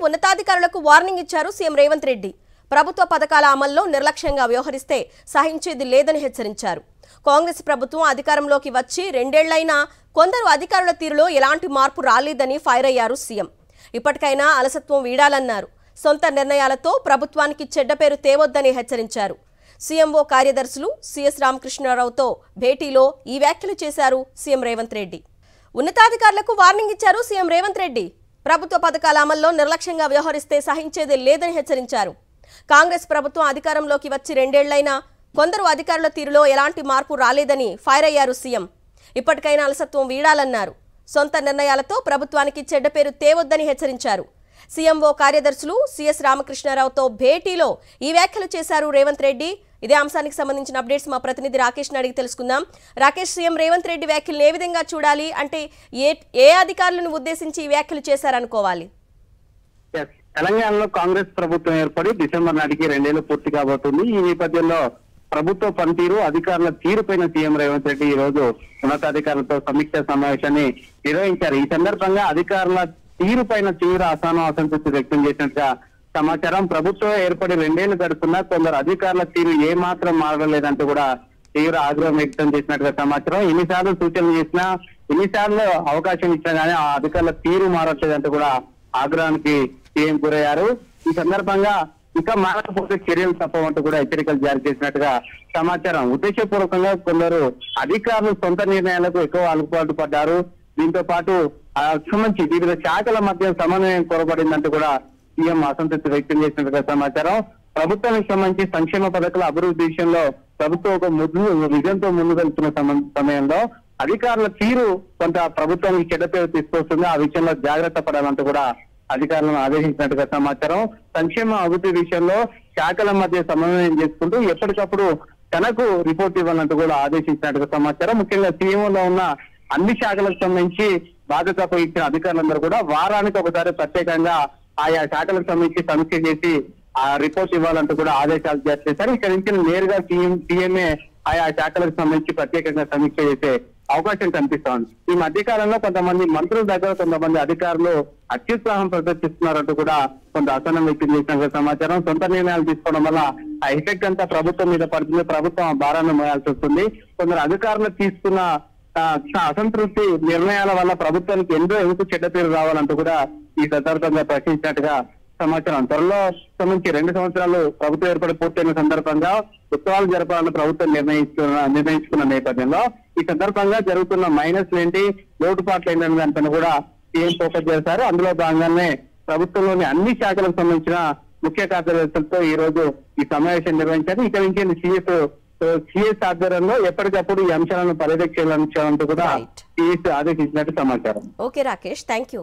ఉన్నతాధికారులకు వార్నింగ్ ఇచ్చారు సీఎం రేవంత్ రెడ్డి. ప్రభుత్వ పథకాల అమల్లో నిర్లక్ష్యంగా వ్యవహరిస్తే సహించేది లేదని హెచ్చరించారు. కాంగ్రెస్ ప్రభుత్వం అధికారంలోకి వచ్చి 2 ఏళ్లైనా కొందరు అధికారుల తీరులో ఎలాంటి మార్పు రాలేదని ఫైర్ అయ్యారు సీఎం. ఇప్పటికైనా అలసత్వం వీడాలన్నారు. సొంత నిర్ణయాలతో ప్రభుత్వానికి చెడ్డ పేరు తేవొద్దని హెచ్చరించారు. సీఎంఓ కార్యదర్శులు సిఎస్ రామకృష్ణారావుతో భేటీలో ఈ వ్యాఖ్యలు చేశారు సీఎం రేవంత్ రెడ్డి. ఉన్నతాధికారులకు వార్నింగ్ ఇచ్చారు సీఎం రేవంత్ రెడ్డి. ప్రభుత్వ పథకాల అమల్లో నిర్లక్ష్యంగా వ్యవహరిస్తే సహించేది లేదని హెచ్చరించారు. కాంగ్రెస్ ప్రభుత్వం అధికారంలోకి వచ్చి 2 ఏళ్లైనా కొందరు అధికారుల తీరులో ఎలాంటి మార్పు రాలేదని ఫైర్ అయ్యారు సీఎం. ఇప్పటికైనా అలసత్వం వీడాలన్నారు. సొంత నిర్ణయాలతో ప్రభుత్వానికి చెడ్డ పేరు తేవొద్దని హెచ్చరించారు. సీఎంఓ కార్యదర్శులు సిఎస్ రామకృష్ణారావుతో భేటీలో ఈ వ్యాఖ్యలు చేశారు రేవంత్ రెడ్డి. ఇదే అంశానికి సంబంధించిన అప్డేట్స్ మా ప్రతినిధి రాకేష్ అడిగి తెలుసుకుందాం. రాకేష్, సీఎం రేవంత్ రెడ్డి వ్యాఖ్యలను ఏ విధంగా చూడాలి? అంటే ఏ అధికారులను ఉద్దేశించి ఈ వ్యాఖ్యలు చేశారనుకోవాలి? తెలంగాణలో కాంగ్రెస్ ప్రభుత్వం ఏర్పడి డిసెంబర్ నాటికి 2 ఏళ్లు పూర్తి కాబోతుంది. ఈ నేపథ్యంలో ప్రభుత్వ పనితీరు, అధికారుల తీరుపైన సీఎం రేవంత్ రెడ్డి ఈ రోజు ఉన్నతాధికారులతో సమీక్ష సమావేశాన్ని నిర్వహించారు. ఈ సందర్భంగా అధికారుల తీరుపైన తీవ్ర అసంతృప్తి వ్యక్తం చేసినట్టుగా సమాచారం. ప్రభుత్వం ఏర్పడి 2 ఏళ్లు గడుస్తున్నా కొందరు అధికారుల తీరు ఏ మాత్రం మారలేదంటూ కూడా తీవ్ర ఆగ్రహం వ్యక్తం చేసినట్టుగా సమాచారం. ఎన్నిసార్లు సూచనలు చేసినా, ఎన్నిసార్లు అవకాశం ఇచ్చినా గానీ ఆ అధికారుల తీరు మారట్లేదంటూ కూడా ఆగ్రహానికి సీఎం గురయ్యారు. ఈ సందర్భంగా ఇంకా మారకపోతే చర్యలు తప్పవంటూ కూడా హెచ్చరికలు జారీ చేసినట్టుగా సమాచారం. ఉద్దేశపూర్వకంగా కొందరు అధికారులు సొంత నిర్ణయాలకు ఎక్కువ అలుపుబాటు పడ్డారు. దీంతో పాటు సంబంధించి వివిధ శాఖల మధ్య సమన్వయం కొరబడిందంటూ కూడా సీఎం అసంతృప్తి వ్యక్తం చేసినట్టుగా సమాచారం. ప్రభుత్వానికి సంబంధించి సంక్షేమ పథకాల అభివృద్ధి విషయంలో ప్రభుత్వం ఒక విజన్తో ముందుకు వెళ్తున్న సమయంలో అధికారుల తీరు కొంత ప్రభుత్వానికి చెడ్డ పేరు తీసుకొస్తుంది. ఆ విషయంలో జాగ్రత్త పడాలంటూ కూడా అధికారులను ఆదేశించినట్టుగా సమాచారం. సంక్షేమ అభివృద్ధి విషయంలో శాఖల మధ్య సమన్వయం చేసుకుంటూ ఎప్పటికప్పుడు తనకు రిపోర్ట్ ఇవ్వాలంటూ కూడా ఆదేశించినట్టుగా సమాచారం. ముఖ్యంగా సీఎంలో ఉన్న అన్ని శాఖలకు సంబంధించి బాధ్యతకు ఇచ్చిన అధికారులందరూ కూడా వారానికి ఒకసారి ప్రత్యేకంగా ఆయా శాఖలకు సంబంధించి సమీక్ష చేసి ఆ రిపోర్ట్ ఇవ్వాలంటూ కూడా ఆదేశాలు జారీ చేశారు. ఇక్కడ నుంచి నేరుగా సీఎంఏ ఆయా శాఖలకు సంబంధించి ప్రత్యేకంగా సమీక్ష చేసే అవకాశం కనిపిస్తోంది. ఈ మధ్యకాలంలో కొంతమంది మంత్రుల దగ్గర కొంతమంది అధికారులు అత్యుత్సాహం ప్రదర్శిస్తున్నారంటూ కూడా కొంత అసహనం వ్యక్తం చేసిన సమాచారం. సొంత నిర్ణయాలు తీసుకోవడం వల్ల ఆ ఎఫెక్ట్ అంతా ప్రభుత్వం మీద పడుతుంది. ప్రభుత్వం ఆ భారాన్ని మోయాల్సి వస్తుంది. కొందరు అధికారులు తీసుకున్న అసంతృప్తి నిర్ణయాల వల్ల ప్రభుత్వానికి ఎందుకు చెడ్డ పేరు రావాలంటూ కూడా ఈ సందర్భంగా ప్రశ్నించినట్టుగా సమాచారం. త్వరలో సంబంధించి 2 సంవత్సరాలు ప్రభుత్వం ఏర్పడి పూర్తయిన సందర్భంగా ఉత్సవాలు జరపాలని ప్రభుత్వం నిర్ణయించుకున్న నేపథ్యంలో ఈ సందర్భంగా జరుగుతున్న మైనస్లు ఏంటి, లోటుపాట్లు ఏంటనే దానిపైన కూడా సీఎం ఫోకస్ చేశారు. అందులో భాగంగానే ప్రభుత్వంలోని అన్ని శాఖలకు సంబంధించిన ముఖ్య కార్యదర్శులతో ఈ రోజు ఈ సమావేశం నిర్వహించారు. ఇక్కడ నుంచి సిఎస్ ఆధ్వర్యంలో ఎప్పటికప్పుడు ఈ అంశాలను పర్యవేక్షించాలంటూ కూడా సిఎస్ ఆదేశించినట్టు సమాచారం. Okay Rakesh, thank you.